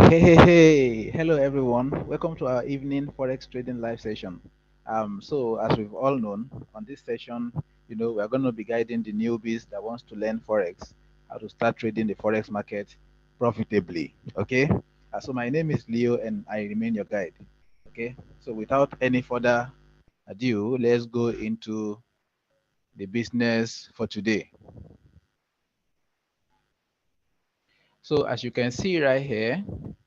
Hey, hello everyone. Welcome to our evening forex trading live session. So as we've all known, on this session, we are going to be guiding the newbies that wants to learn forex, how to start trading the forex market profitably. Okay. So my name is Leo, and I remain your guide. Okay. So without any further ado, let's go into the business for today. So as you can see right here,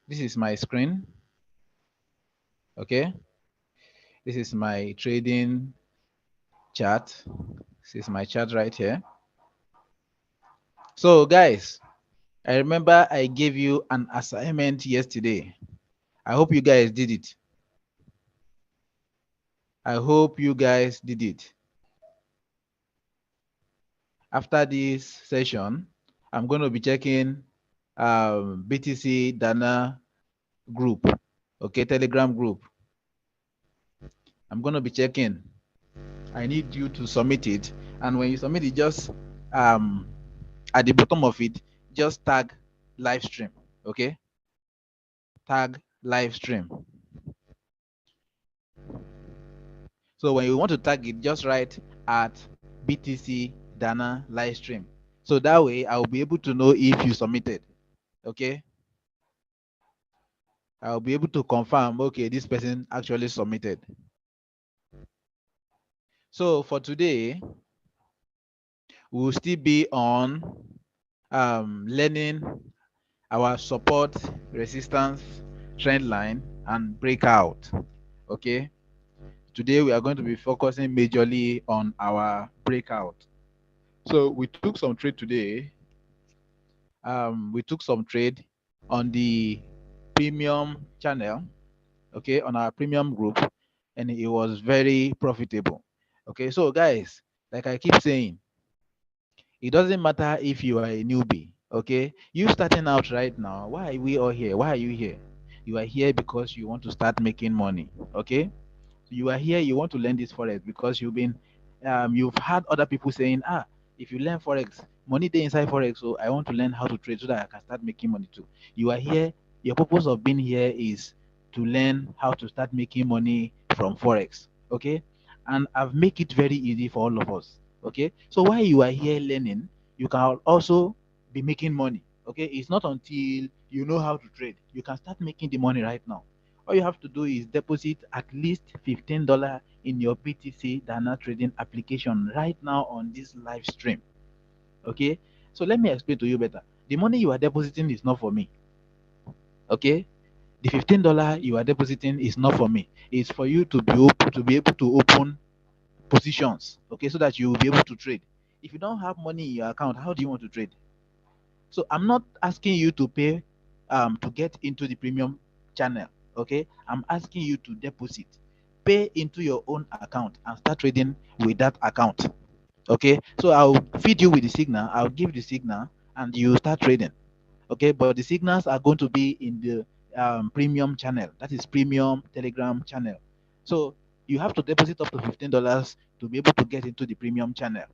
this is my screen. Okay. This is my trading chart. This is my chart right here. So guys, I remember I gave you an assignment yesterday. I hope you guys did it. I hope you guys did it. After this session, I'm going to be checking BtcDana group, okay, Telegram group. I'm going to be checking. I need you to submit it, and when you submit it, just at the bottom of it, just tag live stream, okay? Tag live stream. So when you want to tag it, just write at BtcDana live stream. So that way I'll be able to know if you submitted. Okay. I'll be able to confirm, okay, this person actually submitted. So for today, we'll still be on learning our support, resistance, trend line, and breakout. Okay. Today we are going to be focusing majorly on our breakout. So we took some trade today. We took some trade on the premium channel, okay, on our premium group, and it was very profitable. Okay, so guys, like I keep saying, it doesn't matter if you are a newbie, okay? You starting out right now, why are we all here? Why are you here? You are here because you want to start making money, okay? You are here, you want to learn this forex because you've had other people saying, if you learn forex, money day inside forex, so I want to learn how to trade so that I can start making money too. You are here, your purpose of being here is to learn how to start making money from forex, okay? And I've make it very easy for all of us, okay? So while you are here learning, you can also be making money, okay? It's not until you know how to trade you can start making the money right now. All you have to do is deposit at least $15 in your BTC Dana trading application right now on this live stream. Okay, so let me explain to you better. The money you are depositing is not for me. Okay, the $15 you are depositing is not for me. It's for you to be able to open positions. Okay, so that you will be able to trade. If you don't have money in your account, how do you want to trade? So I'm not asking you to pay to get into the premium channel. Okay, I'm asking you to deposit, pay into your own account and start trading with that account. Okay, so I'll feed you with the signal, I'll give the signal, and you start trading. Okay, but the signals are going to be in the premium channel, that is premium Telegram channel. So you have to deposit up to $15 to be able to get into the premium channel.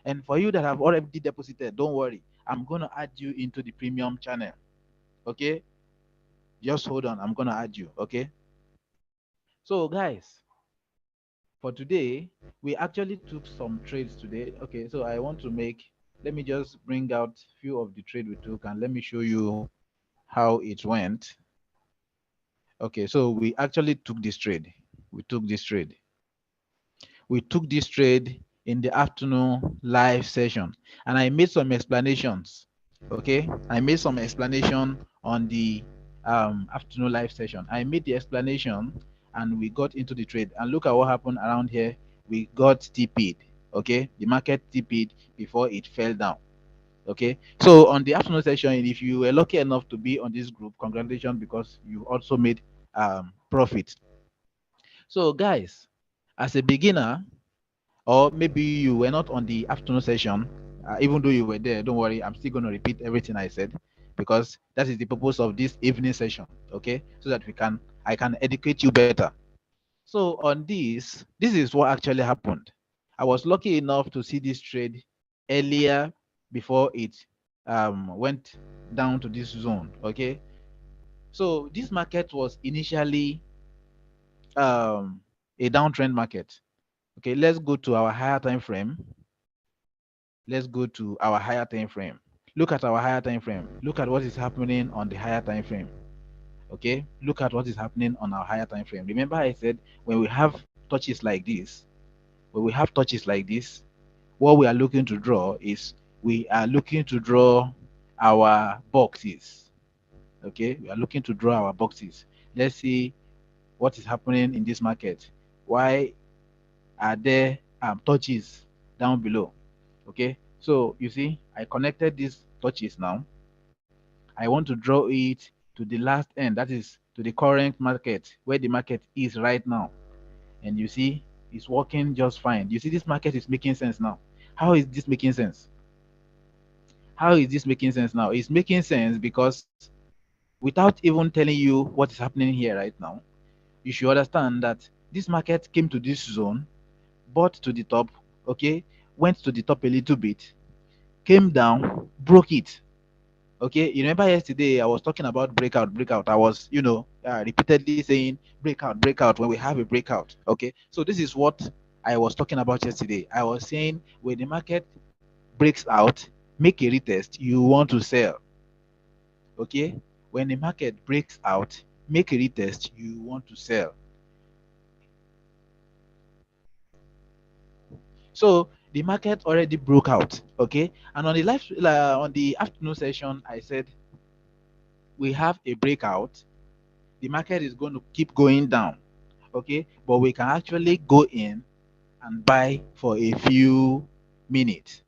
And for you that have already deposited, don't worry, I'm going to add you into the premium channel. Okay, just hold on, I'm going to add you. Okay, so guys, for today we actually took some trades today. Okay, so I want to make, let me just bring out few of the trade we took and let me show you how it went. Okay, so we actually took this trade. We took this trade. We took this trade in the afternoon live session, and I made some explanations. Okay, I made some explanation on the afternoon live session. I made the explanation, and we got into the trade. And look at what happened around here. We got TP'd. Okay, the market TP'd before it fell down. Okay, so on the afternoon session, if you were lucky enough to be on this group, congratulations, because you also made profit. So guys, as a beginner, or maybe you were not on the afternoon session, even though you were there, don't worry, I'm still going to repeat everything I said, because that is the purpose of this evening session. Okay, so that I can educate you better. So on this is what actually happened. I was lucky enough to see this trade earlier before it went down to this zone. Okay, So this market was initially a downtrend market. Okay, let's go to our higher time frame. Let's go to our higher time frame. Look at our higher time frame. Look at what is happening on the higher time frame. Okay, look at what is happening on our higher time frame. Remember I said when we have touches like this, what we are looking to draw is we are looking to draw our boxes. Okay, we are looking to draw our boxes. Let's see what is happening in this market. Why are there touches down below? Okay, so you see I connected these touches. Now I want to draw it to the last end, that is to the current market, where the market is right now. And you see it's working just fine. You see this market is making sense now. How is this making sense? How is this making sense now? It's making sense because without even telling you what is happening here right now, you should understand that this market came to this zone, bought to the top, okay, went to the top a little bit, came down, broke it. Okay, you remember yesterday I was talking about breakout, breakout. I was, repeatedly saying breakout, breakout when we have a breakout. Okay, so this is what I was talking about yesterday. I was saying when the market breaks out, make a retest, you want to sell. Okay, when the market breaks out, make a retest, you want to sell. So the market already broke out. Okay, and on the on the afternoon session, I said we have a breakout. The market is going to keep going down. Okay, but we can actually go in and buy for a few minutes.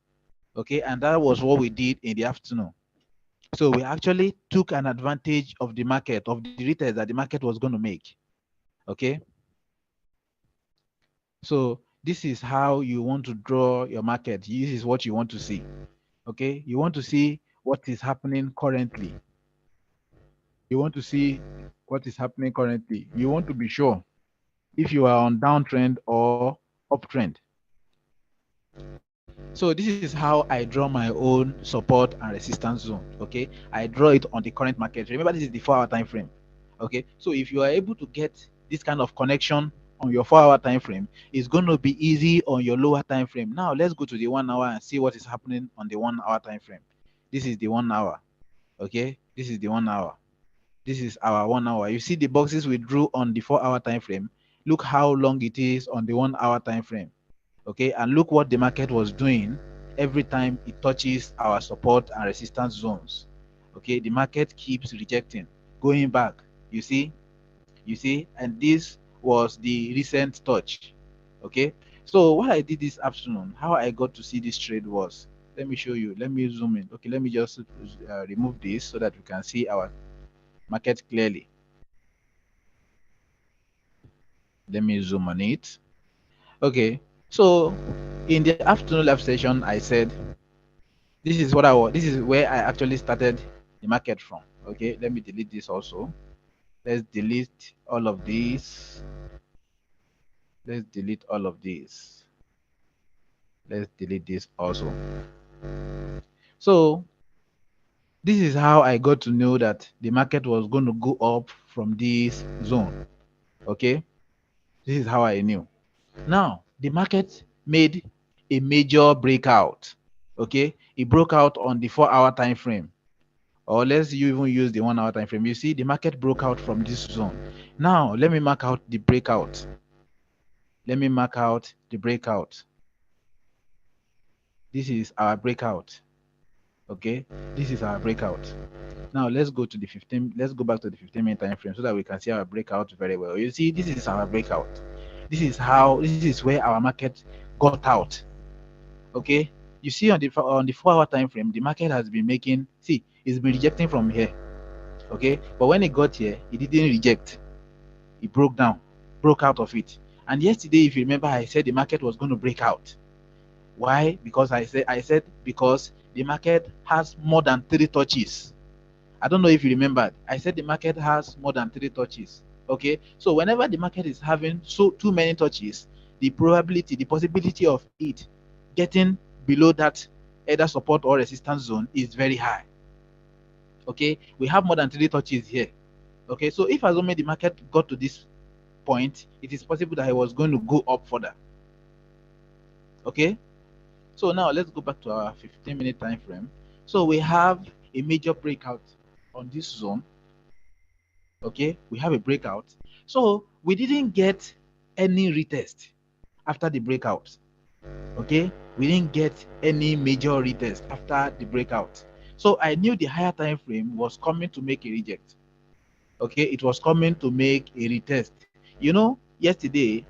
Okay, and that was what we did in the afternoon. So we actually took an advantage of the market, of the retest that the market was going to make. Okay, so this is how you want to draw your market. This is what you want to see. Okay, you want to see what is happening currently. You want to see what is happening currently. You want to be sure if you are on downtrend or uptrend. So this is how I draw my own support and resistance zone. Okay, I draw it on the current market. Remember, this is the 4-hour time frame. Okay, so if you are able to get this kind of connection on your 4-hour time frame, it's going to be easy on your lower time frame. Now let's go to the 1 hour and see what is happening on the 1-hour time frame. This is the 1 hour. Okay, this is the 1 hour. This is our 1 hour. You see the boxes we drew on the 4-hour time frame. Look how long it is on the 1 hour time frame. Okay, and look what the market was doing every time it touches our support and resistance zones. Okay, the market keeps rejecting, going back. You see, and this was the recent touch. Okay, so what I did this afternoon, how I got to see this trade was, let me show you. Let me zoom in. Okay, let me just remove this so that we can see our market clearly. Let me zoom on it. Okay, so in the afternoon live session, I said this is what I was. This is where I actually started the market from. Okay, let me delete this also. Let's delete all of these. Let's delete all of these. Let's delete this also. So this is how I got to know that the market was going to go up from this zone. Okay, this is how I knew. Now the market made a major breakout. Okay, it broke out on the 4-hour time frame, or let's you even use the 1 hour time frame. You see the market broke out from this zone. Now let me mark out the breakout. Let me mark out the breakout. This is our breakout. Okay, this is our breakout. Now let's go to the 15. Let's go back to the 15-minute time frame so that we can see our breakout very well. You see, this is our breakout. This is where our market got out. Okay, you see on the 4-hour time frame, the market has been making. See, it's been rejecting from here. Okay, but when it got here, it didn't reject. It broke down, broke out of it. And yesterday, if you remember, I said the market was going to break out. Why? Because I said because the market has more than 3 touches. I don't know if you remembered. I said the market has more than 3 touches. Okay, so whenever the market is having too many touches, the possibility of it getting below that either support or resistance zone is very high. Okay, we have more than 3 touches here. Okay, so if assuming the market got to this point, it is possible that it was going to go up further. Okay, so now let's go back to our 15-minute time frame. So we have a major breakout on this zone. Okay, we have a breakout. So we didn't get any retest after the breakout. Okay, we didn't get any major retest after the breakout. So I knew the higher time frame was coming to make a reject. Okay, it was coming to make a retest. You know, yesterday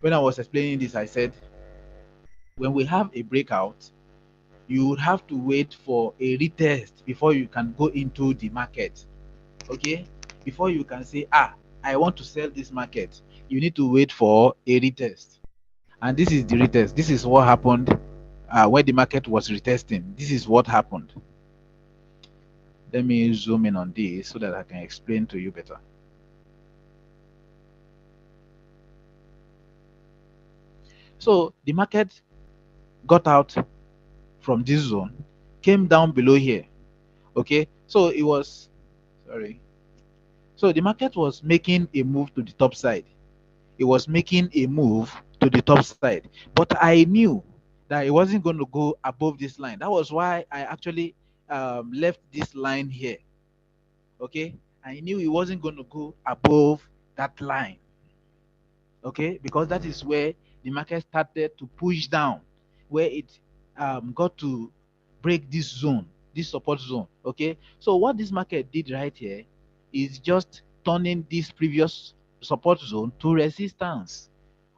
when I was explaining this, I said when we have a breakout, you would have to wait for a retest before you can go into the market. Okay, before you can say, I want to sell this market, you need to wait for a retest. And this is the retest. This is what happened when the market was retesting. This is what happened. Let me zoom in on this so that I can explain to you better. So the market got out from this zone, came down below here. Okay, so it was, sorry. So the market was making a move to the top side. It was making a move to the top side. But I knew that it wasn't going to go above this line. That was why I actually left this line here. Okay, I knew it wasn't going to go above that line. Okay, because that is where the market started to push down, where it got to break this zone, this support zone. Okay, so what this market did right here is just turning this previous support zone to resistance.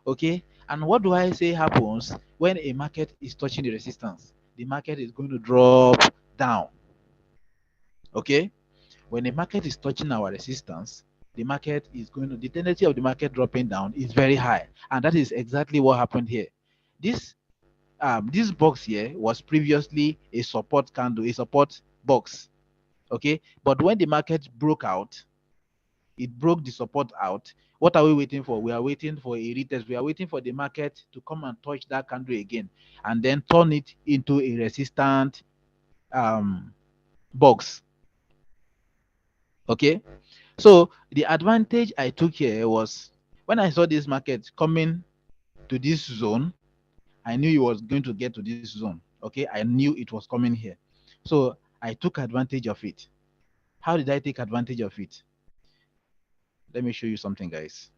Okay, and what do I say happens when a market is touching the resistance? The market is going to drop down. Okay, when a market is touching our resistance, the market is going to, the tendency of the market dropping down is very high, and that is exactly what happened here. This box here was previously a support candle, a support box. Okay, but when the market broke out, it broke the support out. What are we waiting for? We are waiting for a retest. We are waiting for the market to come and touch that candle again, and then turn it into a resistant box. Okay, so the advantage I took here was when I saw this market coming to this zone, I knew it was going to get to this zone. Okay, I knew it was coming here. So I took advantage of it. How did I take advantage of it? Let me show you something, guys.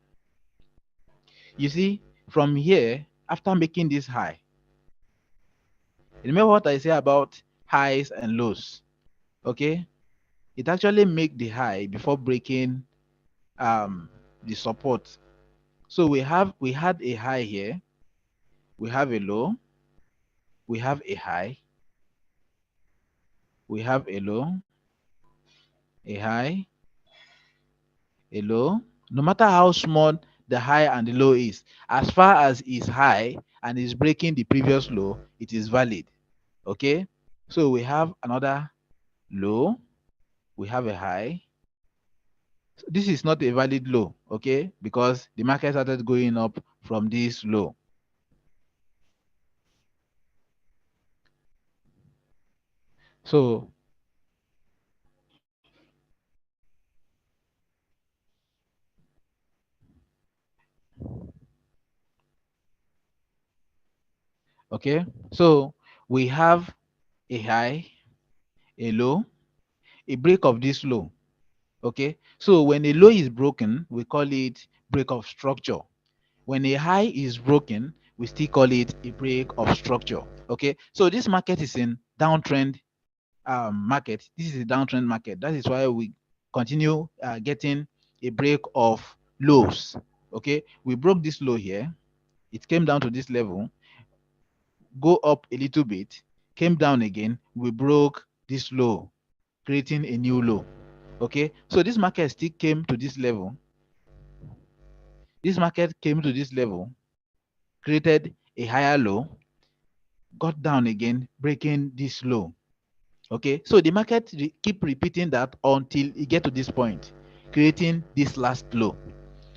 You see, from here, after making this high, remember what I say about highs and lows? Okay, it actually make the high before breaking the support. So we had a high here, we have a low, we have a high, we have a low, a high, a low. No matter how small the high and the low is, as far as it's high and is breaking the previous low, it is valid. Okay, so we have another low, we have a high. So this is not a valid low, okay, because the market started going up from this low. So okay, so we have a high, a low, a break of this low. Okay, so when a low is broken, we call it break of structure. When a high is broken, we still call it a break of structure. Okay, so this market is in downtrend market. This is a downtrend market. That is why we continue getting a break of lows. Okay, we broke this low here. It came down to this level, go up a little bit, came down again. We broke this low, creating a new low. Okay, so this market still came to this level. This market came to this level, created a higher low, got down again, breaking this low. Okay, so the market keep repeating that until it get to this point, creating this last low.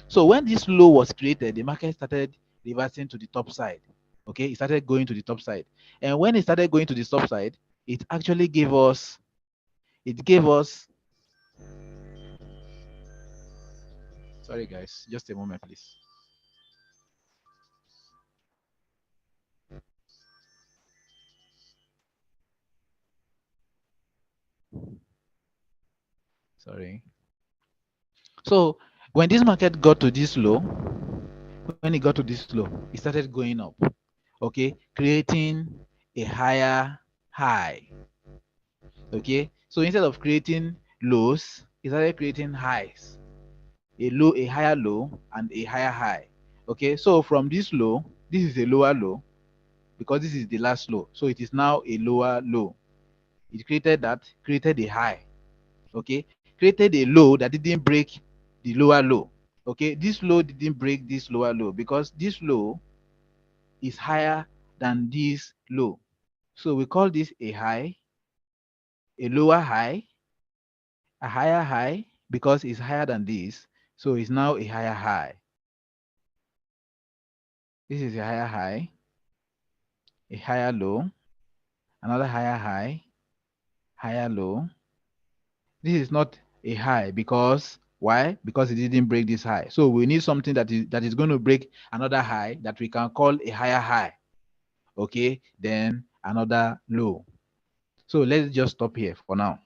So when this low was created, the market started reversing to the top side. Okay, it started going to the top side, and when it started going to the top side, it actually gave us Sorry, guys. Just a moment, please. Sorry. So when this market got to this low, when it got to this low, it started going up. Okay, creating a higher high. Okay, so instead of creating lows, it started creating highs. A higher low, and a higher high. Okay, so from this low, this is a lower low because this is the last low. So it is now a lower low. It created that, created a high. Okay, created a low that didn't break the lower low. Okay, this low didn't break this lower low because this low is higher than this low. So we call this a high, a lower high, a higher high because it's higher than this. So it's now a higher high. This is a higher high, a higher low, another higher high, higher low. This is not a high because why? Because it didn't break this high. So we need something that is going to break another high that we can call a higher high. Okay, then another low. So let's just stop here for now.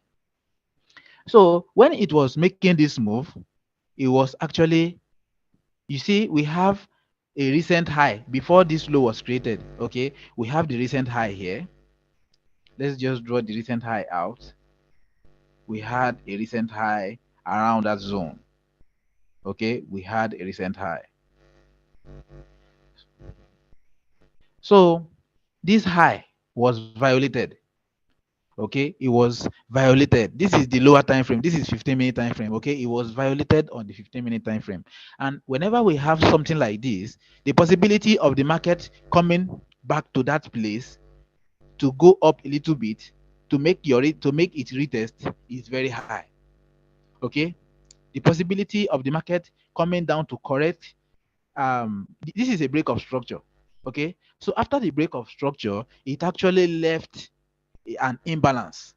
So when it was making this move, it was actually, you see, we have a recent high before this low was created. Okay, we have the recent high here. Let's just draw the recent high out. We had a recent high around that zone. Okay, we had a recent high. So this high was violated. Okay, it was violated. This is the lower time frame. This is 15-minute time frame. Okay, it was violated on the 15-minute time frame. And whenever we have something like this, the possibility of the market coming back to that place to go up a little bit to make it retest is very high. Okay, the possibility of the market coming down to correct, this is a break of structure. Okay, so after the break of structure, it actually left an imbalance.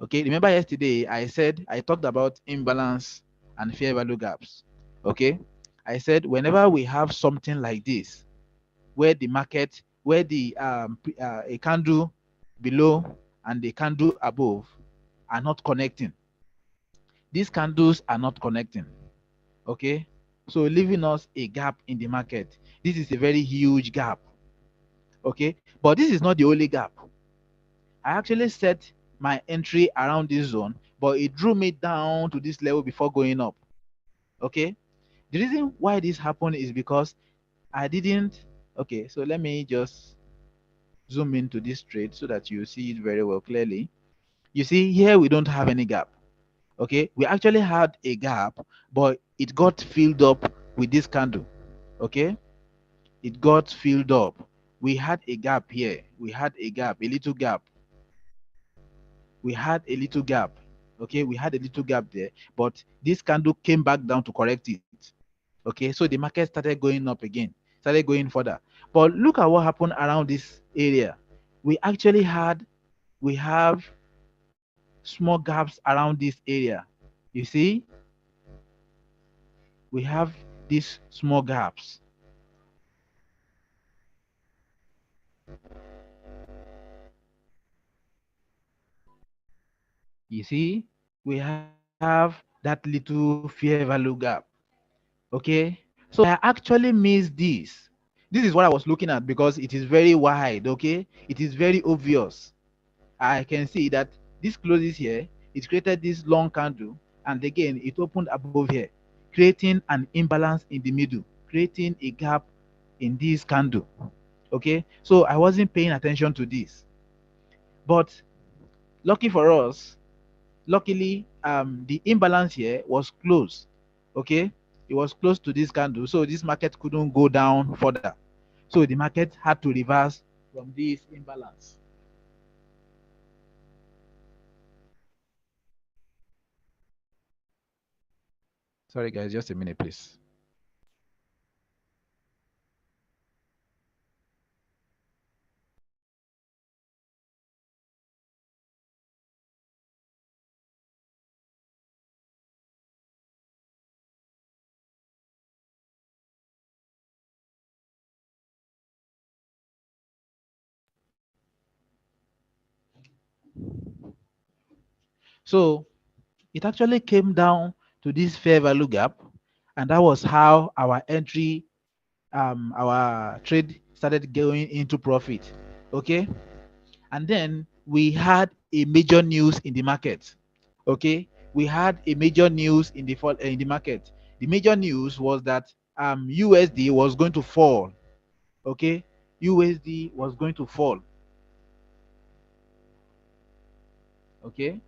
Okay, remember yesterday I talked about imbalance and fair value gaps. Okay, I said whenever we have something like this, where the market, where the a candle below and the candle above are not connecting, these candles are not connecting. Okay, so leaving us a gap in the market. This is a very huge gap. Okay, but this is not the only gap. I actually set my entry around this zone, but it drew me down to this level before going up. Okay, the reason why this happened is because I didn't. Okay, so let me just zoom into this trade so that you see it very well clearly. You see here we don't have any gap. Okay, we actually had a gap, but it got filled up with this candle. Okay, it got filled up. We had a gap here. We had a gap, a little gap. We had a little gap. Okay, we had a little gap there, but this candle came back down to correct it. Okay, so the market started going up again, started going further. But look at what happened around this area. We have small gaps around this area. You see, we have these small gaps. You see, we have that little fair value gap. Okay, so I actually missed this. This is what I was looking at because it is very wide. Okay, it is very obvious. I can see that this closes here. It created this long candle, and again it opened above here, creating an imbalance in the middle, creating a gap in this candle. Okay, so I wasn't paying attention to this, but lucky for us, luckily, the imbalance here was close. Okay, it was close to this candle, so this market couldn't go down further. So the market had to reverse from this imbalance. Sorry, guys, just a minute, please. So it actually came down to this fair value gap, and that was how our entry, our trade started going into profit. Okay, and then we had a major news in the market. Okay, we had a major news in the market. The major news was that USD was going to fall. Okay, USD was going to fall. Okay,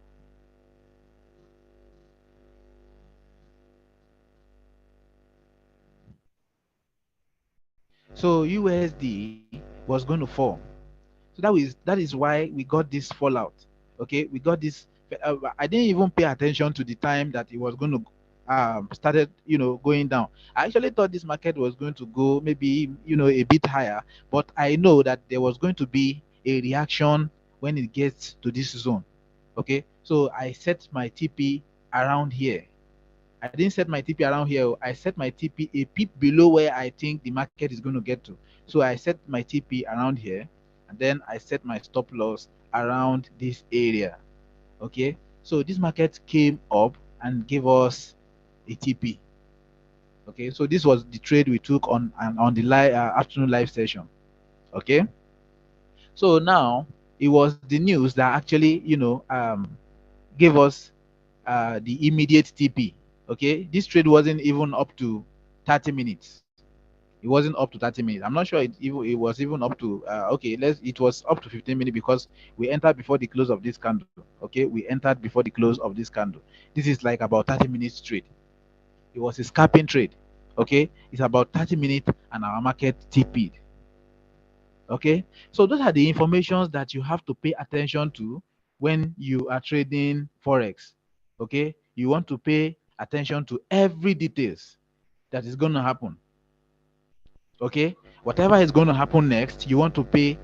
so USD was going to fall. So that is why we got this fallout. Okay, we got this. I didn't even pay attention to the time that it was going to started going down. I actually thought this market was going to go maybe a bit higher, but I know that there was going to be a reaction when it gets to this zone. Okay, so I set my TP around here. I didn't set my TP around here. I set my TP a pip below where I think the market is going to get to. So I set my TP around here, and then I set my stop loss around this area. Okay. So this market came up and gave us a TP. Okay. So this was the trade we took on the afternoon live session. Okay. So now it was the news that actually gave us the immediate TP. Okay, this trade wasn't even up to 30 minutes. It wasn't up to 30 minutes. I'm not sure it was even up to okay, it was up to 15 minutes because we entered before the close of this candle. Okay, we entered before the close of this candle. This is like about 30 minutes trade. It was a scalping trade. Okay, it's about 30 minutes and our market TP'd. Okay, so those are the informations that you have to pay attention to when you are trading forex. Okay, you want to pay attention to every details that is going to happen. Okay, whatever is going to happen next, you want to pay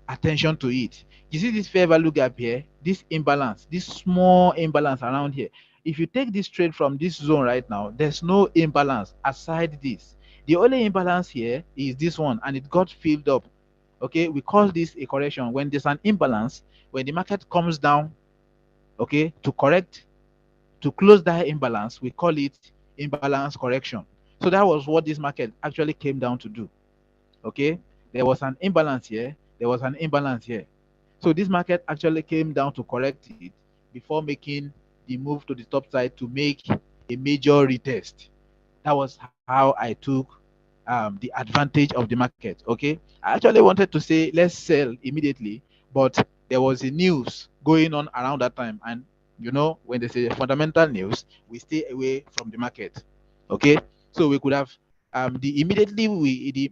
attention to it. You see this fair value gap here, this imbalance, this small imbalance around here. If you take this trade from this zone right now, there's no imbalance aside this. The only imbalance here is this one, and it got filled up. Okay, we call this a correction. When there's an imbalance, when the market comes down, okay, to close that imbalance, we call it imbalance correction. So that was what this market actually came down to do. Okay, there was an imbalance here, there was an imbalance here. So this market actually came down to correct it before making the move to the top side to make a major retest. That was how I took the advantage of the market. Okay, I actually wanted to say let's sell immediately, but there was a news going on around that time, and when they say fundamental news, we stay away from the market. Okay, so we could have the immediately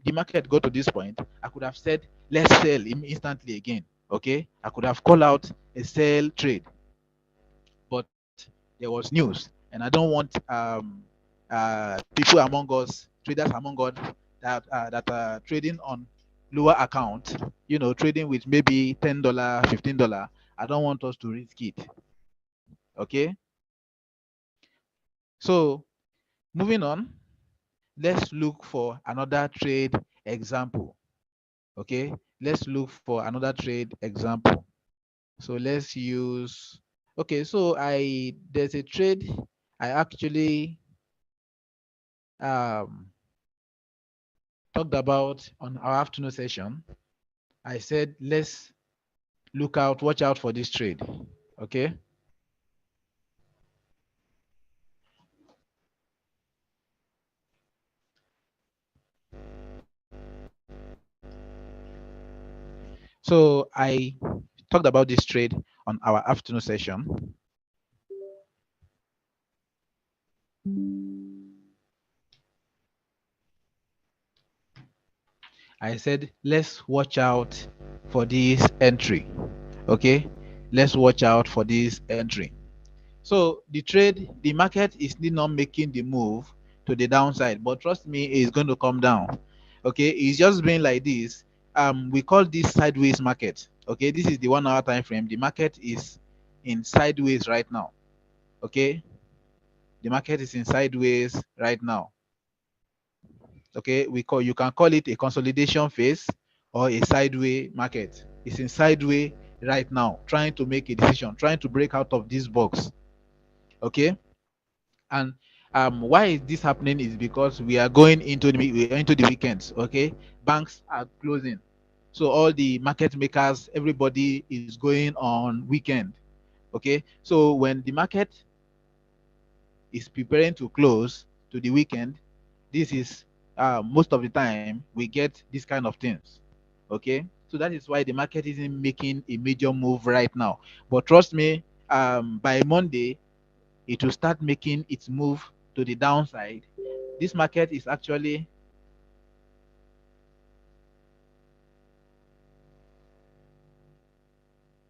the market got to this point, I could have said let's sell instantly again. Okay, I could have called out a sell trade, but there was news, and I don't want people among us, traders among us, that are trading on lower account, trading with maybe $10, $15. I don't want us to risk it. Okay, so moving on, let's look for another trade example. Okay, let's look for another trade example. So let's use, okay, so there's a trade I actually um, talked about on our afternoon session. I said, let's watch out for this trade. Okay. So I talked about this trade on our afternoon session. I said, let's watch out for this entry. Okay. Let's watch out for this entry. So the market is still not making the move to the downside, but trust me, it's going to come down. Okay, it's just been like this. We call this sideways market. Okay, this is the 1 hour time frame. The market is in sideways right now. Okay, the market is in sideways right now. Okay, you can call it a consolidation phase or a sideways market. It's in sideways right now, trying to make a decision, trying to break out of this box. Okay, and why is this happening is because we are going into the weekends. Okay, banks are closing, so all the market makers, everybody is going on weekend. Okay, so when the market is preparing to close to the weekend, this is most of the time we get these kind of things. Okay, so that is why the market isn't making a major move right now. But trust me, by Monday it will start making its move to the downside. This market is actually,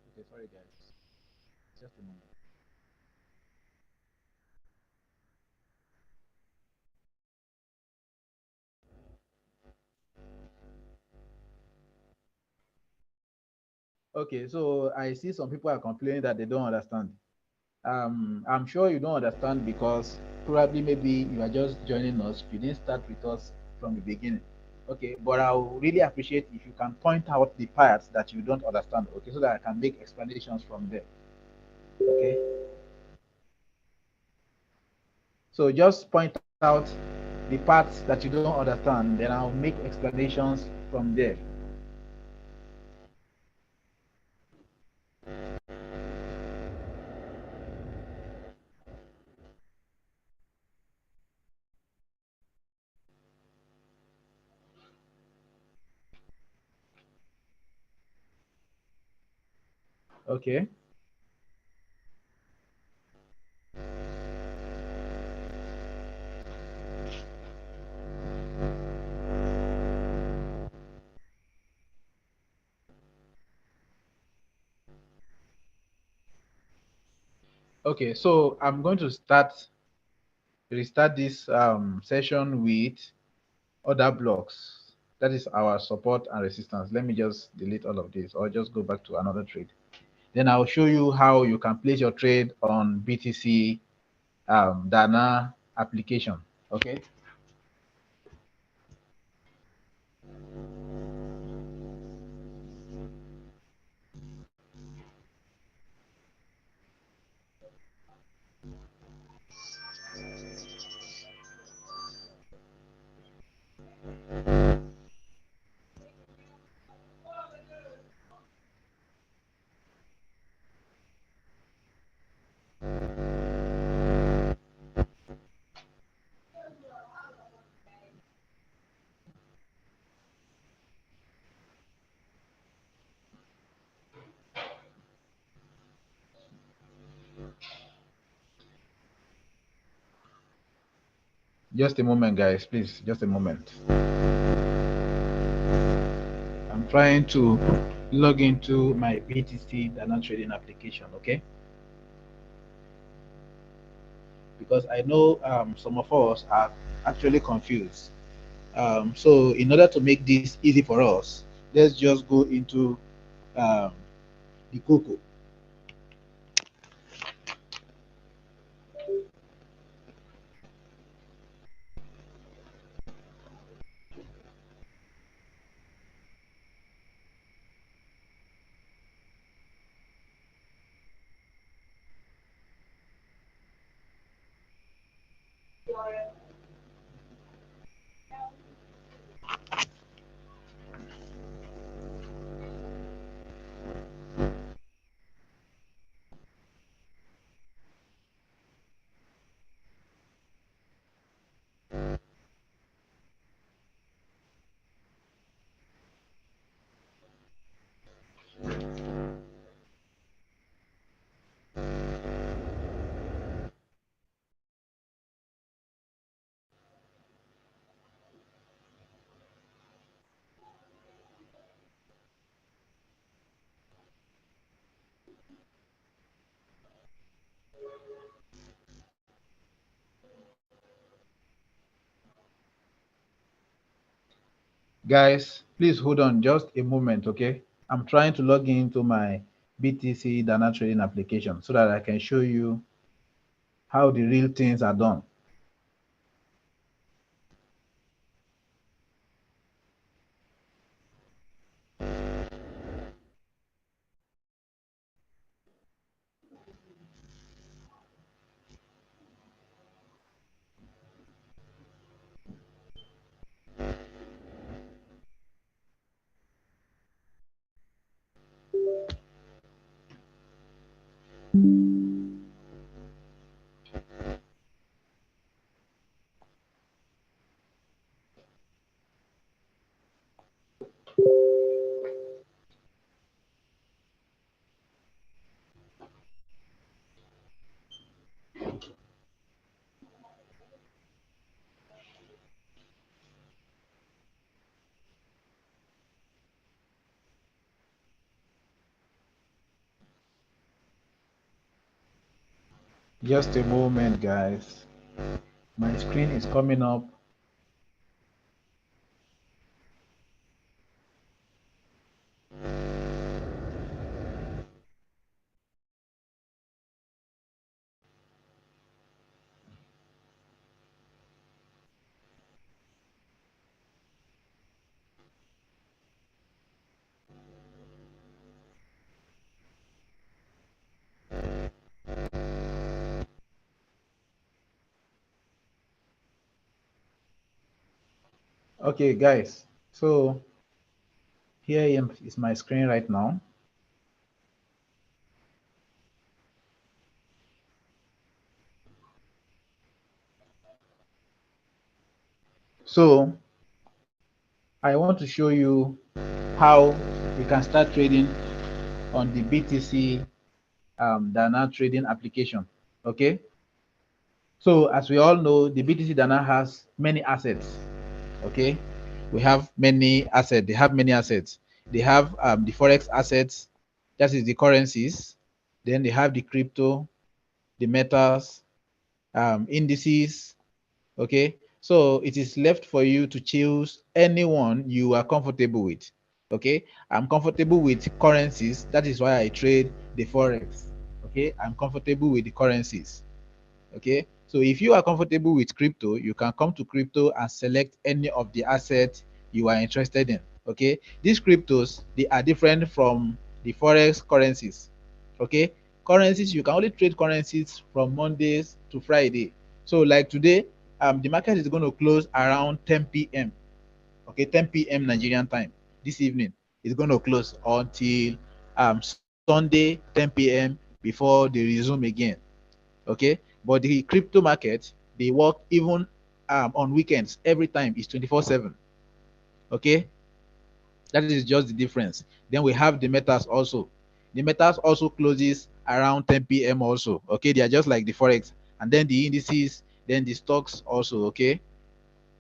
okay, sorry guys, just a moment. Okay, so I see some people are complaining that they don't understand. I'm sure you don't understand because probably maybe you are just joining us. You didn't start with us from the beginning. Okay, but I'll really appreciate if you can point out the parts that you don't understand. Okay, so that I can make explanations from there. Okay, so just point out the parts that you don't understand, then I'll make explanations from there. Okay. Okay, so I'm going to restart this session with other blocks. That is our support and resistance. Let me just delete all of this or just go back to another trade. Then I'll show you how you can place your trade on BTC Dana application. Okay. Just a moment, guys, please. Just a moment. I'm trying to log into my BTC Dana trading application. Okay. Because I know some of us are actually confused. So in order to make this easy for us, let's just go into um, the Coco. Guys, please hold on just a moment, okay? I'm trying to log into my BTC Dana trading application so that I can show you how the real things are done. Just a moment, guys. My screen is coming up. Okay, guys. So here is my screen right now. So I want to show you how you can start trading on the BTC Dana trading application. Okay. So as we all know, the BTC Dana has many assets. Okay. We have many assets. They have many assets. They have the forex assets, that is the currencies. Then they have the crypto, the metals, indices. Okay. So it is left for you to choose anyone you are comfortable with. Okay. I'm comfortable with currencies. That is why I trade the forex. Okay. I'm comfortable with the currencies. Okay. So if you are comfortable with crypto, you can come to crypto and select any of the assets you are interested in. Okay. These cryptos, they are different from the forex currencies. Okay. Currencies, you can only trade currencies from Mondays to Friday. So like today, the market is going to close around 10 p.m. Okay, 10 p.m. Nigerian time this evening. It's going to close until Sunday 10 p.m. before they resume again. Okay, but the crypto market, they work even on weekends. Every time is 24/7. Okay, that is just the difference. Then we have the metals also. The metals also closes around 10 p.m. also. Okay, they are just like the forex. And then the indices, then the stocks also. Okay,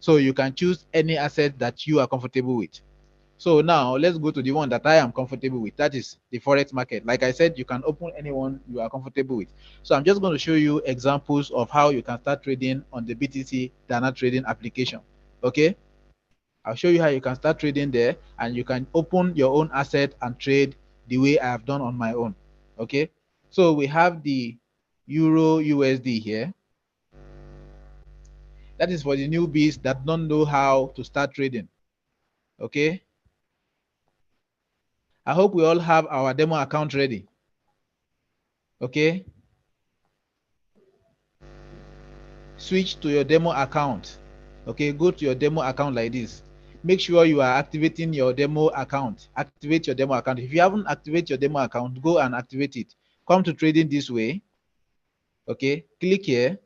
so you can choose any asset that you are comfortable with. So now let's go to the one that I am comfortable with. That is the forex market. Like I said, you can open anyone you are comfortable with. So I'm just going to show you examples of how you can start trading on the BTC Dana trading application. Okay. I'll show you how you can start trading there, and you can open your own asset and trade the way I have done on my own. Okay. So we have the Euro USD here. That is for the newbies that don't know how to start trading. Okay. I hope we all have our demo account ready. Okay. Switch to your demo account. Okay, go to your demo account like this. Make sure you are activating your demo account. Activate your demo account. If you haven't activated your demo account, go and activate it. Come to trading this way. Okay, click here,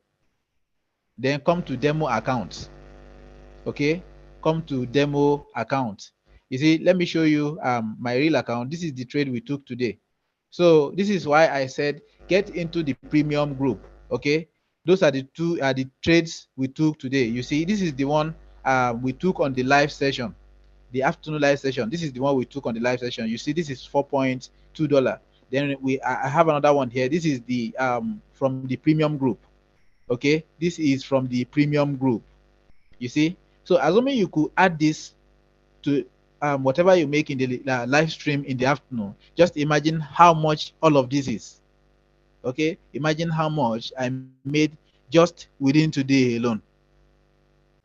then come to demo account. Okay, come to demo account. You see, let me show you my real account. This is the trade we took today. So this is why I said get into the premium group. Okay, those are the trades we took today. You see, this is the one we took on the live session, the afternoon live session. This is the one we took on the live session. You see, this is $4.2. Then I have another one here. This is the from the premium group. Okay, this is from the premium group. You see, so assuming you could add this to whatever you make in the live stream in the afternoon, just imagine how much all of this is. Okay, imagine how much I made just within today alone.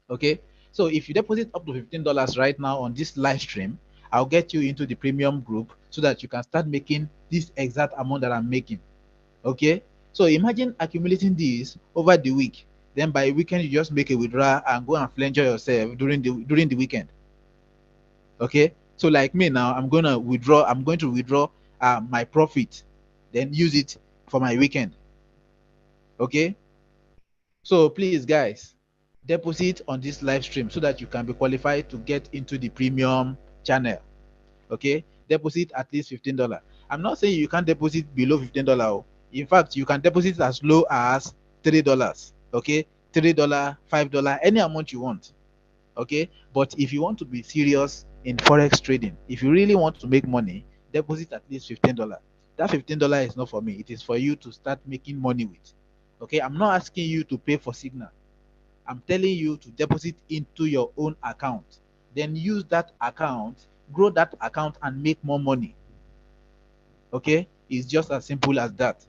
Okay, so if you deposit up to $15 right now on this live stream, I'll get you into the premium group so that you can start making this exact amount that I'm making. Okay, so imagine accumulating this over the week. Then by weekend you just make a withdrawal and go and enjoy yourself during the weekend. Okay, so like me now, I'm going to withdraw my profit, then use it for my weekend. Okay, so please guys, deposit on this live stream so that you can be qualified to get into the premium channel. Okay, deposit at least $15. I'm not saying you can't deposit below $15. In fact, you can deposit as low as $3. Okay, $3, $5, any amount you want. Okay, but if you want to be serious in forex trading, if you really want to make money, deposit at least $15. That $15 is not for me, it is for you to start making money with. Okay, I'm not asking you to pay for signal. I'm telling you to deposit into your own account, then use that account, grow that account, and make more money. Okay, it's just as simple as that.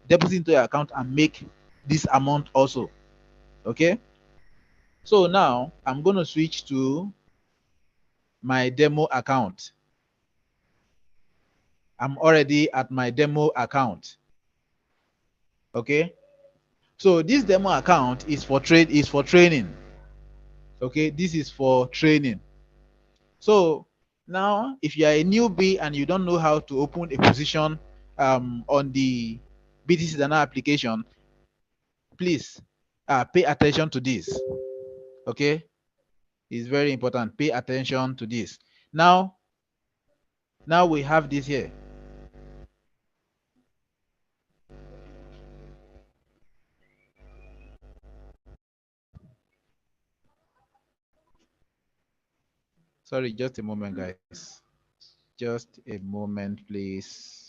Deposit into your account and make this amount also. Okay, so now I'm going to switch to my demo account. I'm already at my demo account. Okay, so this demo account is for training. Okay, this is for training. So now if you are a newbie and you don't know how to open a position on the BtcDana application, please pay attention to this. Okay, it's very important. Pay attention to this. Now we have this here. Sorry, just a moment, guys. Just a moment, please.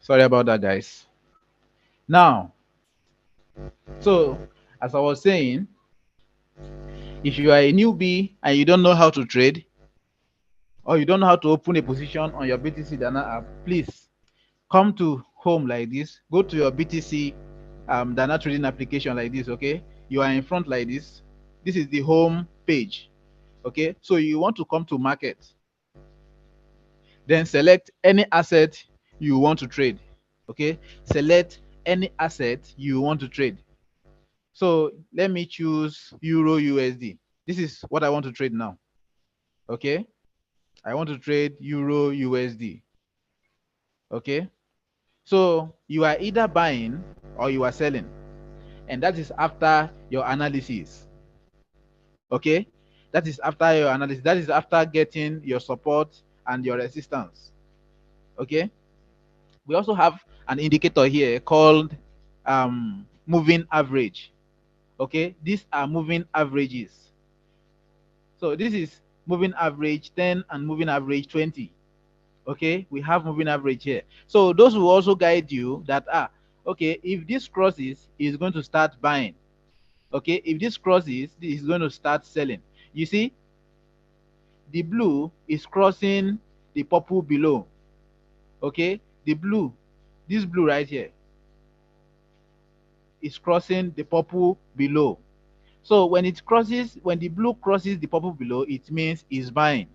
Sorry about that, guys. Now, so as I was saying, if you are a newbie and you don't know how to trade, or you don't know how to open a position on your BtcDana app, please come to home like this. Go to your BTC Dana trading application like this. Okay, you are in front like this. This is the home page. Okay, so you want to come to market, then select any asset you want to trade. Okay, select any asset you want to trade. So let me choose Euro USD. This is what I want to trade now. Okay, I want to trade Euro USD. Okay, so you are either buying or you are selling, and that is after your analysis. Okay, that is after your analysis. That is after getting your support and your resistance. Okay, we also have an indicator here called moving average. Okay, these are moving averages. So this is moving average 10 and moving average 20. Okay, we have moving average here. So those will also guide you that okay, if this crosses, is going to start buying. Okay, if this crosses, this is going to start selling. You see, the blue is crossing the purple below. Okay, the blue, this blue right here, is crossing the purple below. So when it crosses, when the blue crosses the purple below, it means it's buying.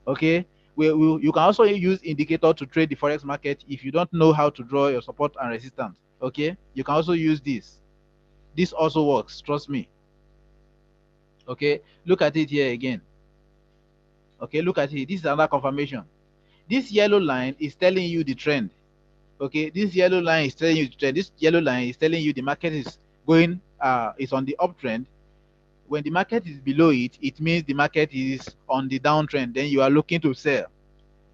Okay, you can also use indicator to trade the forex market if you don't know how to draw your support and resistance. Okay, you can also use this also works, trust me. Okay, look at it here again. Okay, look at it. This is another confirmation. This yellow line is telling you the trend. Okay, this yellow line is telling you the trend. This yellow line is telling you the market is going is on the uptrend. when the market is below it, it means the market is on the downtrend, then you are looking to sell.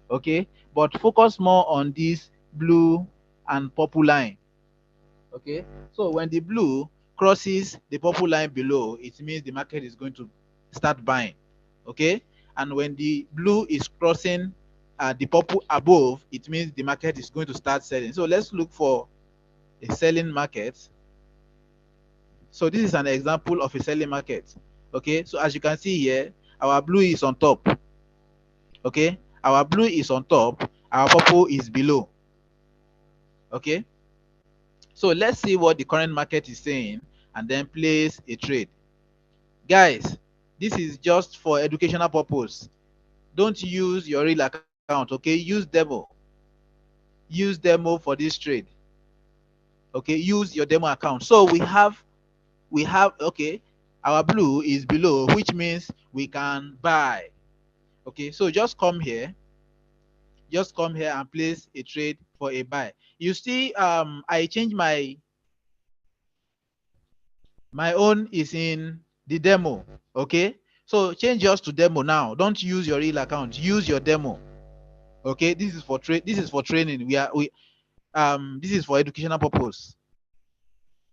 Okay, but focus more on this blue and purple line. Okay, so when the blue crosses the purple line below, it means the market is going to start buying. Okay, and when the blue is crossing the purple above, it means the market is going to start selling. So let's look for a selling market. So this is an example of a selling market. Okay, so as you can see here, our blue is on top. Okay, our blue is on top, our purple is below. Okay, so let's see what the current market is saying and then place a trade. Guys, this is just for educational purpose. Don't use your real account. Okay, use demo. Use demo for this trade. Okay, use your demo account. So we have okay, our blue is below, which means we can buy. Okay, so just come here and place a trade for a buy. You see, I changed my own is in the demo. Okay, so change yours to demo now. Don't use your real account, use your demo. Okay, this is for this is for training. This is for educational purpose.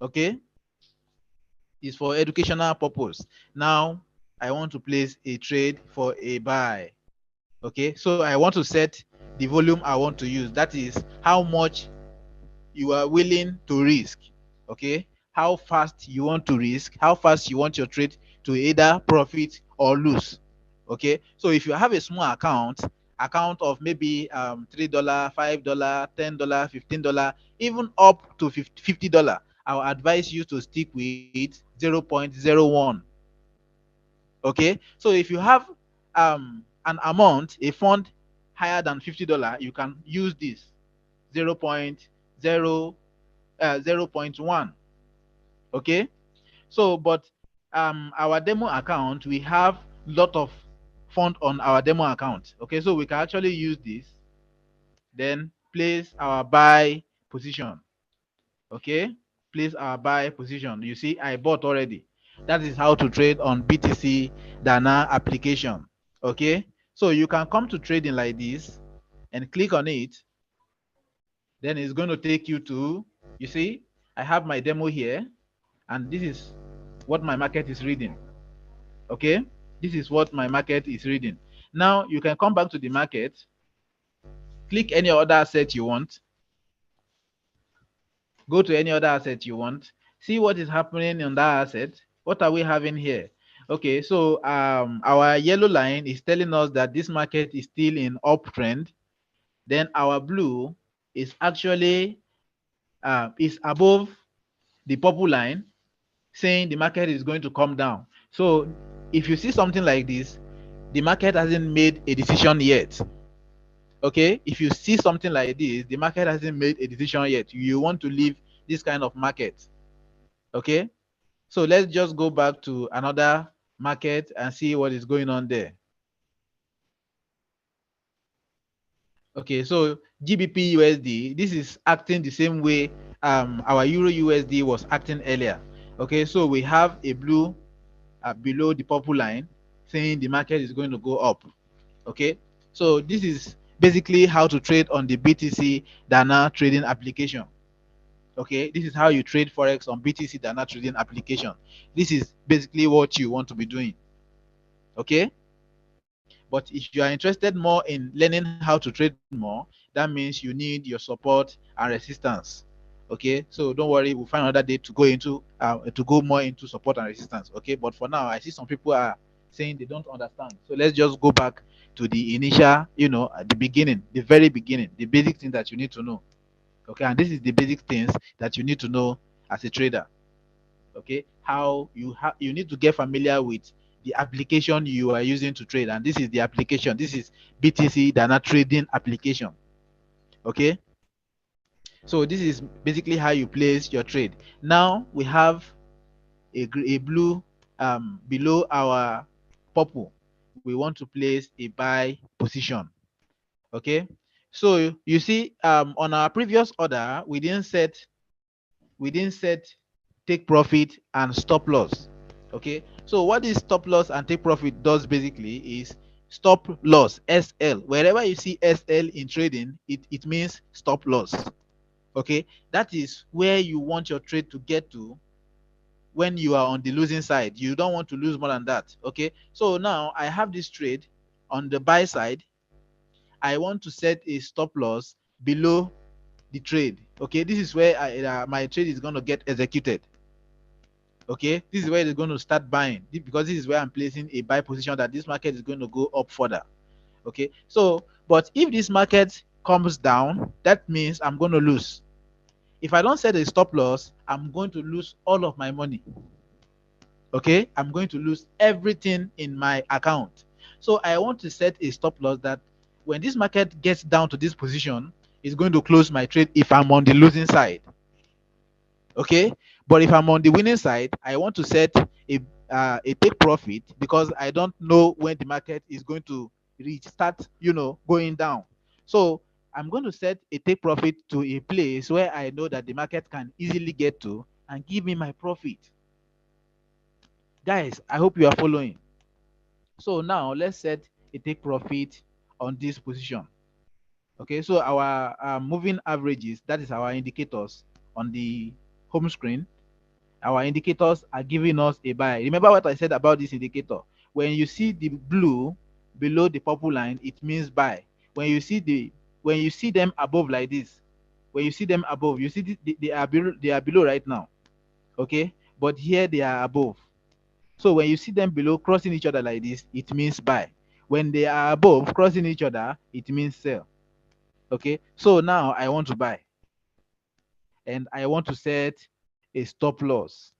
Okay, it's for educational purpose. Now I want to place a trade for a buy. Okay, so I want to set the volume I want to use. That is how much you are willing to risk. Okay, how fast you want to risk, how fast you want your trade to either profit or lose. Okay, so if you have a small account of maybe $3, $5, $10, $15, even up to $50, I will advise you to stick with 0.01. Okay, so if you have an amount, a fund higher than $50, you can use this 0.0 0.1. Okay, so but our demo account, we have lot of fund on our demo account. Okay, so we can actually use this, then place our buy position. Okay, place our buy position. You see, I bought already. That is how to trade on BtcDana application. Okay, so you can come to trading like this and click on it. Then it's going to take you to, you see, I have my demo here, and this is what my market is reading. Okay, this is what my market is reading. Now you can come back to the market, click any other asset you want, go to any other asset you want, see what is happening on that asset. What are we having here? Okay, so our yellow line is telling us that this market is still in uptrend. Then our blue is actually is above the purple line, saying the market is going to come down. So if you see something like this, the market hasn't made a decision yet. Okay, if you see something like this, the market hasn't made a decision yet. You want to leave this kind of market. Okay, so let's just go back to another market and see what is going on there. Okay, so GBP USD, this is acting the same way our Euro USD was acting earlier. Okay, so we have a blue below the purple line saying the market is going to go up. Okay, so this is basically how to trade on the BtcDana trading application. Okay, this is how you trade forex on BtcDana trading application. This is basically what you want to be doing. Okay, but if you are interested more in learning how to trade more, that means you need your support and resistance. Okay, so don't worry, we'll find another day to go more into support and resistance. Okay, but for now, I see some people are saying they don't understand. So let's just go back to the initial, at the beginning, the very beginning, the basic things that you need to know. Okay, and this is the basic things that you need to know as a trader. Okay, how you need to get familiar with the application you are using to trade, and this is the application. This is BtcDana trading application. Okay, so this is basically how you place your trade. Now we have a blue below our purple. We want to place a buy position. Okay, so you see on our previous order we didn't set take profit and stop loss. Okay, So what this stop loss and take profit does basically is stop loss, SL. Wherever you see SL in trading, it means stop loss. Okay, that is where you want your trade to get to when you are on the losing side. You don't want to lose more than that. Okay, so now I have this trade on the buy side. I want to set a stop loss below the trade. Okay, this is where my trade is going to get executed. Okay, this is where they're going to start buying, because this is where I'm placing a buy position that this market is going to go up further. Okay, so but if this market comes down, that means I'm going to lose. If I don't set a stop loss, I'm going to lose all of my money. Okay, I'm going to lose everything in my account. So I want to set a stop loss that when this market gets down to this position, it's going to close my trade if I'm on the losing side. Okay, but if I'm on the winning side, I want to set a take profit, because I don't know when the market is going to start going down. So I'm going to set a take profit to a place where I know that the market can easily get to and give me my profit. Guys, I hope you are following. So now let's set a take profit on this position. Okay, so our moving averages, that is our indicators on the home screen. Our indicators are giving us a buy. Remember what I said about this indicator? When you see the blue below the purple line, it means buy. When you see them above like this, when you see them above, you see they are below right now. Okay, but here they are above. So when you see them below crossing each other like this, it means buy. When they are above crossing each other, it means sell. Okay, so now I want to buy, and I want to set a stop loss,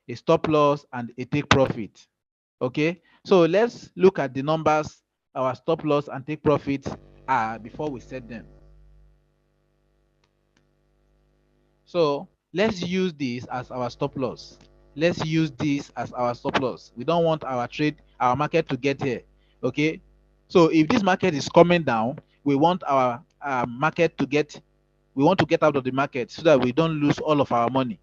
and a take profit. Okay, so let's look at the numbers our stop loss and take profit are before we set them. So let's use this as our stop loss. Let's use this as our stop loss. We don't want our market to get here. Okay, so if this market is coming down, we want our market to get, we want to get out of the market so that we don't lose all of our money.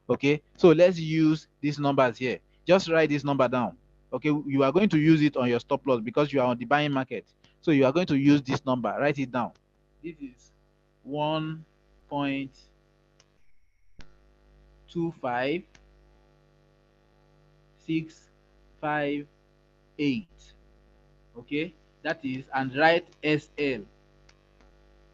Okay, so let's use these numbers here. Just write this number down. Okay, you are going to use it on your stop loss because you are on the buying market. So you are going to use this number. Write it down. This is 1.25658. Okay, that is, and write SL.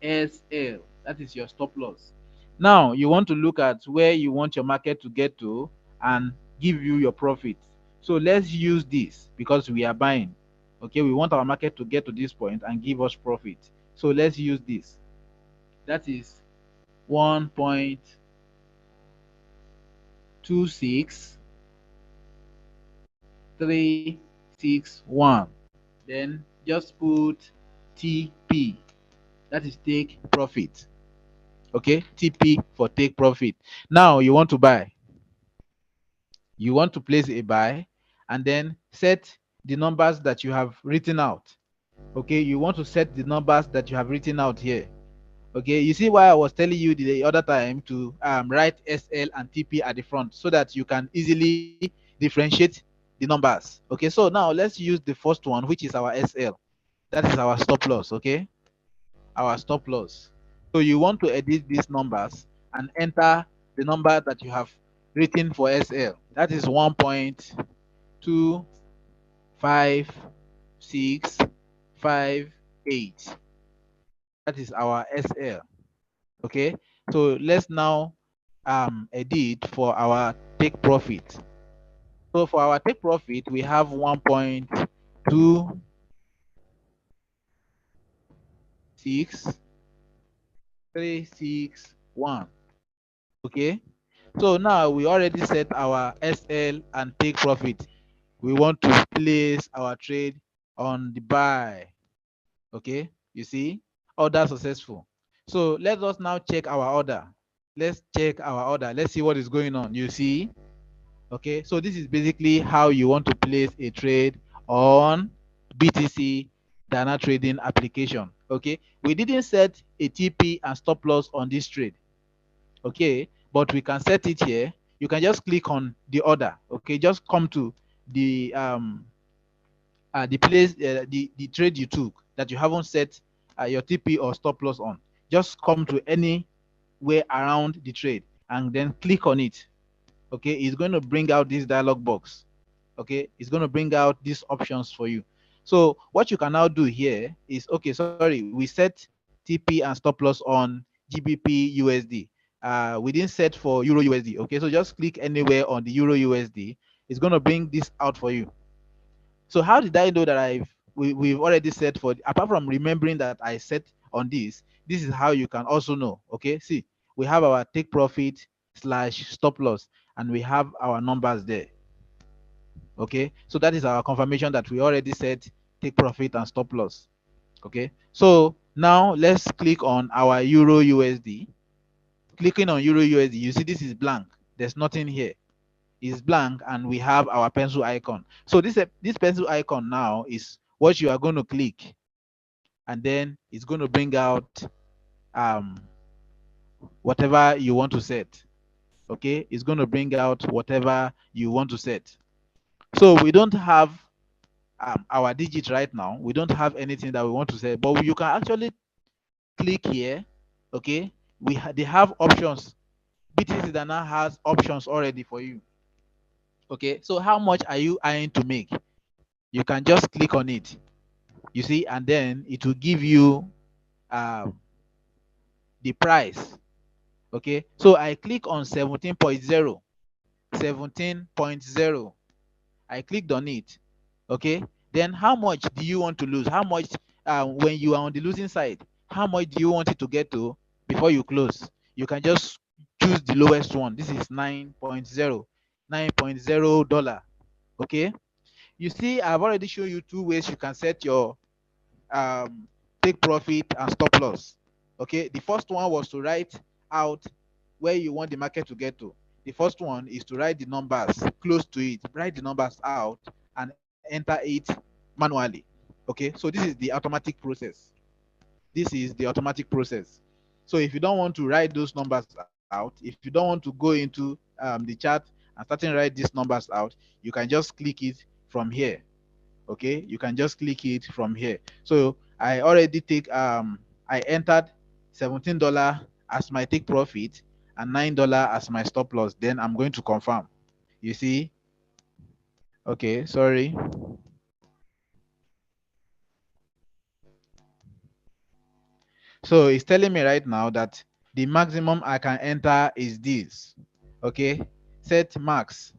That is your stop loss. Now you want to look at where you want your market to get to and give you your profit. So let's use this because we are buying. Okay, we want our market to get to this point and give us profit. So let's use this. That is 1.26361. Then just put TP. That is take profit. Okay, TP for take profit. Now you want to buy. You want to place a buy and then set the numbers that you have written out. Okay, you want to set the numbers that you have written out here. Okay, you see why I was telling you the other time to write SL and TP at the front so that you can easily differentiate the numbers. Okay, so now let's use the first one, which is our SL. That is our stop loss. Okay, our stop loss. So you want to edit these numbers and enter the number that you have written for SL. That is 1.25658. That is our SL. Okay, so let's now edit for our take profit. So for our take profit, we have 1.26361. Okay, so now we already set our SL and take profit. We want to place our trade on the buy. Okay, you see, order successful. So let us now check our order. Let's check our order. Let's see what is going on. You see, okay, so this is basically how you want to place a trade on BTC Dana trading application. Okay, we didn't set a TP and stop loss on this trade. Okay, but we can set it here. you can just click on the order. Okay, just come to the place, the trade you took that you haven't set your TP or stop loss on. Just come to any way around the trade and then click on it. Okay, it's going to bring out this dialog box. Okay, it's going to bring out these options for you. So what you can now do here is, okay, sorry, we set TP and stop loss on GBP USD. We didn't set for Euro USD. Okay, so just click anywhere on the Euro USD. It's going to bring this out for you. So how did I know that we've already set for, apart from remembering that I set on this is how you can also know. Okay, see, we have our take profit slash stop loss, and we have our numbers there. Okay, so that is our confirmation that we already set take profit and stop loss. Okay, so now let's click on our Euro USD. Clicking on Euro USD, you see this is blank. There's nothing here. Is blank, and we have our pencil icon. So this pencil icon now is what you are going to click, and then it's going to bring out whatever you want to set. Okay, it's going to bring out whatever you want to set. So we don't have our digit right now. We don't have anything that we want to set, but you can actually click here. Okay, they have options. BtcDana has options already for you. Okay, so how much are you eyeing to make? You can just click on it, you see, and then it will give you the price. Okay, so I click on 17.0. 17.0. I clicked on it. Okay, then how much do you want to lose? How much, when you are on the losing side, how much do you want it to get to before you close? You can just choose the lowest one. This is 9.0. $9.0. Okay, you see, I've already shown you two ways you can set your take profit and stop loss. Okay, the first one was to write out where you want the market to get to. The first one is to write the numbers close to it, write the numbers out and enter it manually. Okay, so this is the automatic process. This is the automatic process. So if you don't want to write those numbers out, if you don't want to go into the chart and start and write these numbers out, you can just click it from here. Okay, you can just click it from here. So I already I entered $17 as my take profit and $9 as my stop loss. Then I'm going to confirm. You see, okay, sorry. So it's telling me right now that the maximum I can enter is this. Okay, set max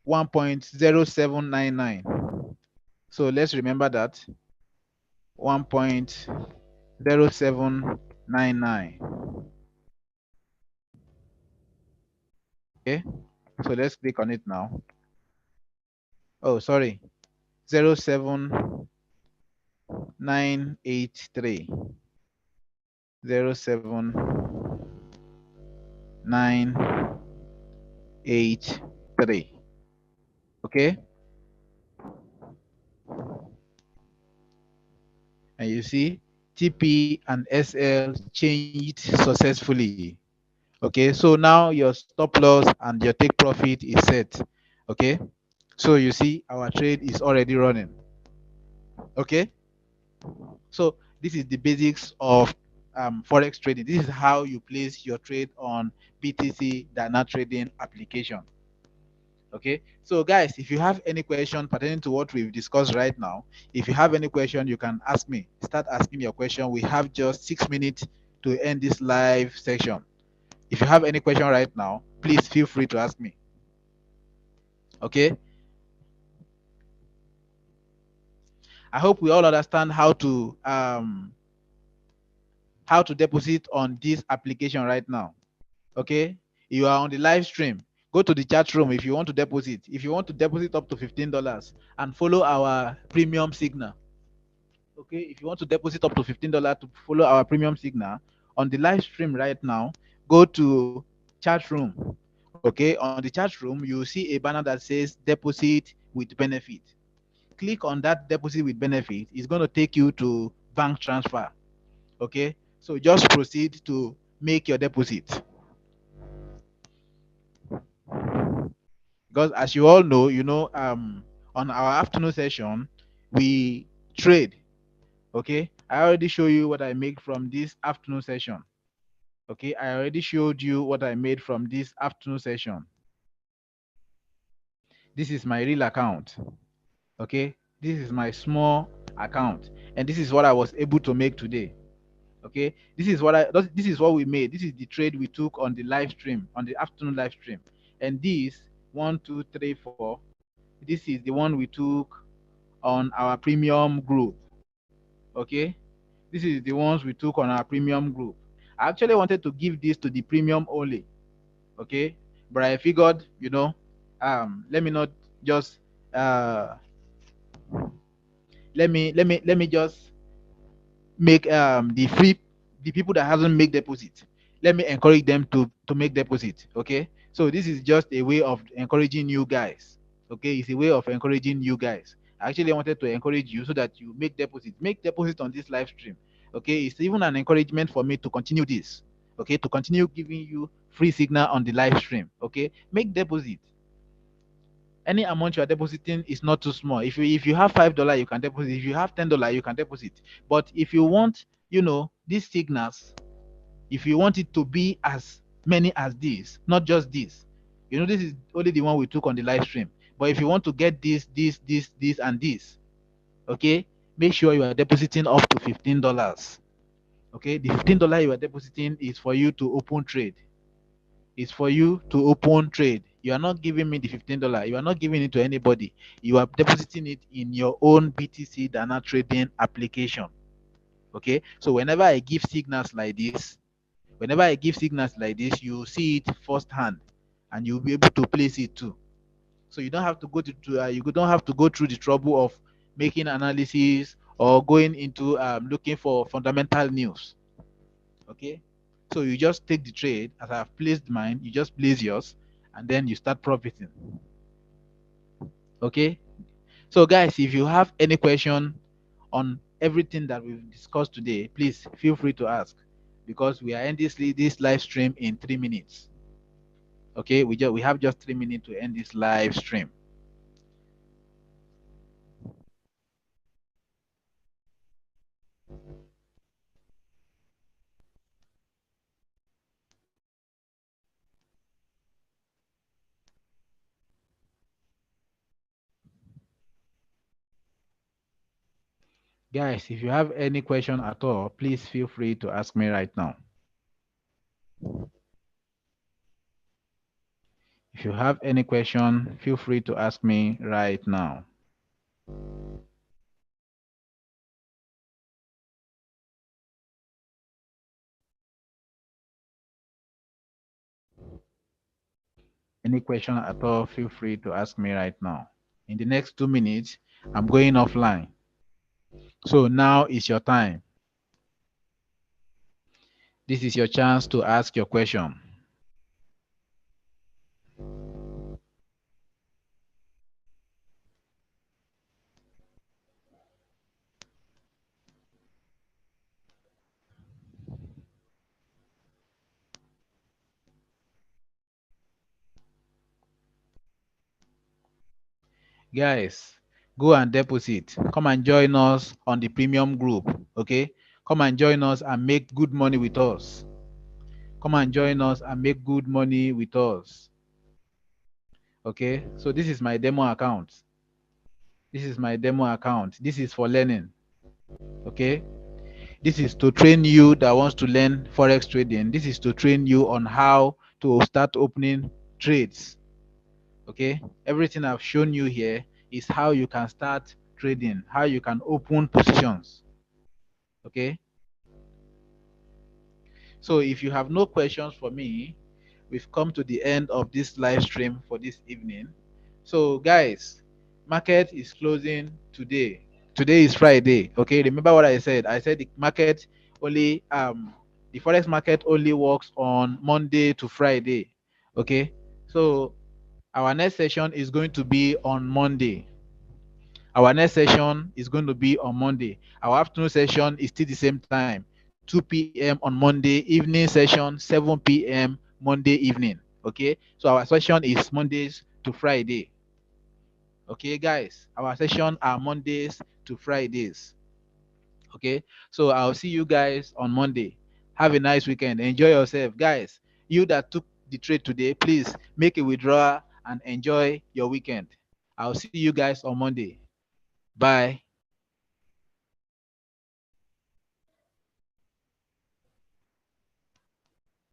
1.0799. So let's remember that 1.0799. Okay, so let's click on it now. Oh, sorry, 07983. 07983. Okay, and you see TP and SL changed successfully. Okay, so now your stop loss and your take profit is set. Okay, so you see our trade is already running. Okay, so this is the basics of forex trading. This is how you place your trade on BtcDana trading application. Okay, so guys, if you have any question pertaining to what we've discussed right now, if you have any question, you can ask me. Start asking your question. We have just 6 minutes to end this live section. If you have any question right now, please feel free to ask me. Okay, I hope we all understand how to deposit on this application right now. Okay, you are on the live stream. Go to the chat room if you want to deposit. If you want to deposit up to $15 and follow our premium signal. Okay, if you want to deposit up to $15 to follow our premium signal on the live stream right now, go to chat room. Okay, on the chat room, you will see a banner that says deposit with benefit. Click on that deposit with benefit. It's going to take you to bank transfer. Okay, so just proceed to make your deposit. Because as you all know, on our afternoon session, we trade. Okay, I already show you what I make from this afternoon session. Okay, I already showed you what I made from this afternoon session. This is my real account. Okay, this is my small account, and this is what I was able to make today. Okay, this is what we made. This is the trade we took on the live stream, on the afternoon live stream. And this 1 2 3 4, this is the one we took on our premium group. Okay, this is the ones we took on our premium group. I actually wanted to give this to the premium only. Okay, but I figured, let me not just uh let me just make the people that hasn't made deposit, let me encourage them to make deposit. Okay, so this is just a way of encouraging you guys. Okay, it's a way of encouraging you guys. I actually wanted to encourage you so that you make deposit on this live stream. Okay, it's even an encouragement for me to continue this. Okay, to continue giving you free signal on the live stream. Okay, make deposit. Any amount you are depositing is not too small. If you have $5, you can deposit. If you have $10, you can deposit. But if you want, these signals, if you want it to be as many as this, not just this, this is only the one we took on the live stream. But if you want to get this, and this, okay, make sure you are depositing up to $15. Okay, the $15 you are depositing is for you to open trade. Is for you to open trade. You are not giving me the $15. You are not giving it to anybody. You are depositing it in your own BtcDana trading application. Okay. So whenever I give signals like this, you see it firsthand, and you'll be able to place it too. So you don't have to you don't have to go through the trouble of making analysis or going into looking for fundamental news. Okay, so you just take the trade as I've placed mine, you just place yours, and then you start profiting. Okay, so guys, if you have any question on everything that we've discussed today, please feel free to ask, because we are ending this live stream in 3 minutes. Okay, we have just 3 minutes to end this live stream. Guys, if you have any question at all, please feel free to ask me right now. If you have any question, feel free to ask me right now. Any question at all, feel free to ask me right now. In the next 2 minutes, I'm going offline. So now is your time. This is your chance to ask your question. Guys, go and deposit. Come and join us on the premium group. Okay, come and join us and make good money with us. Come and join us and make good money with us. Okay, so this is my demo account. This is my demo account. This is for learning. Okay, this is to train you that wants to learn forex trading. This is to train you on how to start opening trades. Okay, everything I've shown you here is how you can start trading, how you can open positions. Okay, so if you have no questions for me, we've come to the end of this live stream for this evening. So guys, market is closing today. Today is Friday. Okay, remember what I said? I said the market only the forex market only works on Monday to Friday. Okay, so our next session is going to be on Monday. Our next session is going to be on Monday. Our afternoon session is still the same time, 2 p.m. on Monday, evening session, 7 p.m. Monday evening. Okay, so our session is Mondays to Friday. Okay, guys, our session are Mondays to Fridays. Okay, so I'll see you guys on Monday. Have a nice weekend. Enjoy yourself, guys. You that took the trade today, please make a withdrawal and enjoy your weekend. I'll see you guys on Monday. Bye.